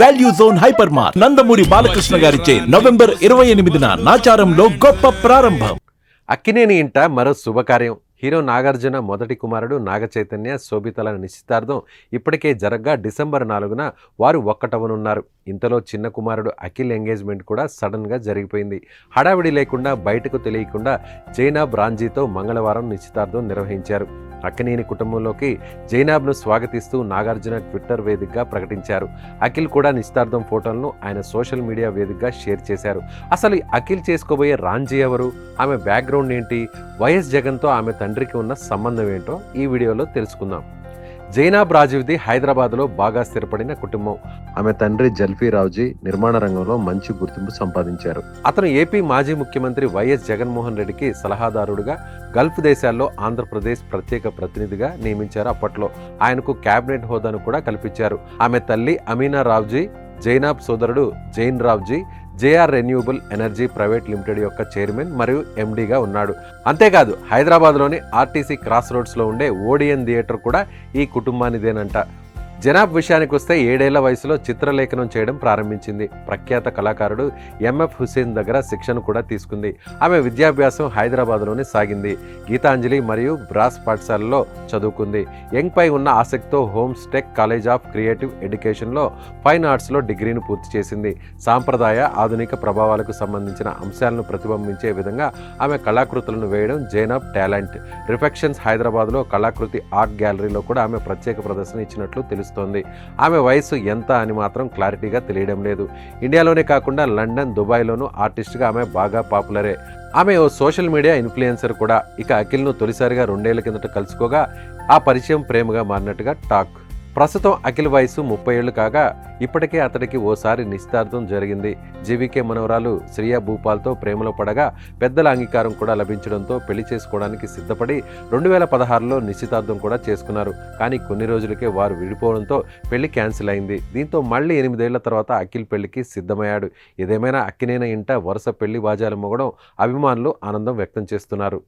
Value Zone Hyper Mart Nandamuri Balakrishna గారిచే November 28న నాచారంలో గొప్ప ప్రారంభం. అక్కినేని ఇంట మరో శుభకార్యం. హీరో నాగార్జున మొదటి కుమారుడు నాగ చైతన్య శోభితల నిశ్చితార్థం ఇప్పటికే జరగ్గా డిసెంబర్ 4న వారు ఒక్కటవనున్నారు. ఇంతలో చిన్న కుమారుడు అఖిల్ ఎంగేజ్మెంట్ కూడా సడన్గా జరిగిపోయింది. హడావిడి లేకుండా బయటకు తెలియకుండా జైనాబ్ రాంజీతో మంగళవారం నిశ్చితార్థం నిర్వహించారు. అక్కినేని కుటుంబంలోకి జైనాబ్ను స్వాగతిస్తూ నాగార్జున ట్విట్టర్ వేదికగా ప్రకటించారు. అఖిల్ కూడా నిశ్చితార్థం ఫోటోలను ఆయన సోషల్ మీడియా వేదికగా షేర్ చేశారు. అసలు అఖిల్ చేసుకోబోయే రాంజీ ఎవరు, ఆమె బ్యాక్గ్రౌండ్ ఏంటి, వైఎస్ జగన్తో ఆమె తండ్రికి ఉన్న సంబంధం ఏంటో ఈ వీడియోలో తెలుసుకుందాం. జైనాబ్ రాజీవ్ది హైదరాబాద్లో బాగా స్థిరపడిన కుటుంబం. ఆమె తండ్రి జల్ఫీ రావుజీ నిర్మాణ రంగంలో మంచి గుర్తింపు సంపాదించారు. అతను ఏపీ మాజీ ముఖ్యమంత్రి వైఎస్ జగన్మోహన్ రెడ్డికి సలహాదారుడుగా, గల్ఫ్ దేశాల్లో ఆంధ్రప్రదేశ్ ప్రత్యేక ప్రతినిధిగా నియమించారు. అప్పట్లో ఆయనకు క్యాబినెట్ హోదాను కూడా కల్పించారు. ఆమె తల్లి అమీనా రావుజీ, జైనాబ్ సోదరుడు Zain Raoji JR renewable energy private limited యొక్క చైర్మన్ మరియు ఎండీగా ఉన్నాడు. అంతేకాదు హైదరాబాద్లోని ఆర్టీసీ క్రాస్ రోడ్స్లో ఉండే ఓడియన్ థియేటర్ కూడా ఈ కుటుంబానిదేనంట. జనాబ్ విషయానికి వస్తే 7 ఏళ్ల వయసులో చిత్రలేఖనం చేయడం ప్రారంభించింది. ప్రఖ్యాత కళాకారుడు ఎంఎఫ్ హుసేన్ దగ్గర శిక్షణ కూడా తీసుకుంది. ఆమె విద్యాభ్యాసం హైదరాబాద్లోనే సాగింది. గీతాంజలి మరియు బ్రాస్ పాఠశాలలో చదువుకుంది. యంగ్పై ఉన్న ఆసక్తితో homes tech college of creative ఎడ్యుకేషన్లో ఫైన్ ఆర్ట్స్లో డిగ్రీని పూర్తి చేసింది. సాంప్రదాయ ఆధునిక ప్రభావాలకు సంబంధించిన అంశాలను ప్రతిబింబించే విధంగా ఆమె కళాకృతులను వేయడం జైనాబ్ టాలెంట్. రిఫెక్షన్స్ హైదరాబాద్లో కళాకృతి ఆర్ట్ గ్యాలరీలో కూడా ఆమె ప్రత్యేక ప్రదర్శన ఇచ్చినట్లు తెలుస్తోంది. ఆమె వయసు ఎంత అని మాత్రం క్లారిటీగా తెలియడం లేదు. ఇండియాలోనే కాకుండా లండన్, దుబాయ్లోనూ ఆర్టిస్ట్గా ఆమె బాగా పాపులరే. ఆమె ఓ సోషల్ మీడియా ఇన్ఫ్లుయెన్సర్ కూడా. ఇక అఖిల్ను తొలిసారిగా 2 ఏళ్ల కిందట కలుసుకోగా ఆ పరిచయం ప్రేమగా మారినట్టుగా టాక్. ప్రస్తుతం అఖిల్ వయసు 30 ఏళ్లు కాగా ఇప్పటికే అతడికి ఓసారి నిశ్చితార్థం జరిగింది. జీవీకే మనవరాలు శ్రియా భూపాల్తో ప్రేమలో పడగా పెద్దల అంగీకారం కూడా లభించడంతో పెళ్లి చేసుకోవడానికి సిద్ధపడి 2016లో నిశ్చితార్థం కూడా చేసుకున్నారు. కానీ కొన్ని రోజులకే వారు విడిపోవడంతో పెళ్లి క్యాన్సిల్ అయింది. దీంతో మళ్ళీ 8 ఏళ్ల తర్వాత అఖిల్ పెళ్లికి సిద్ధమయ్యాడు. ఏదేమైనా అక్కినేని ఇంట వరుస పెళ్లి బాజాలు మోగడం అభిమానులు ఆనందం వ్యక్తం చేస్తున్నారు.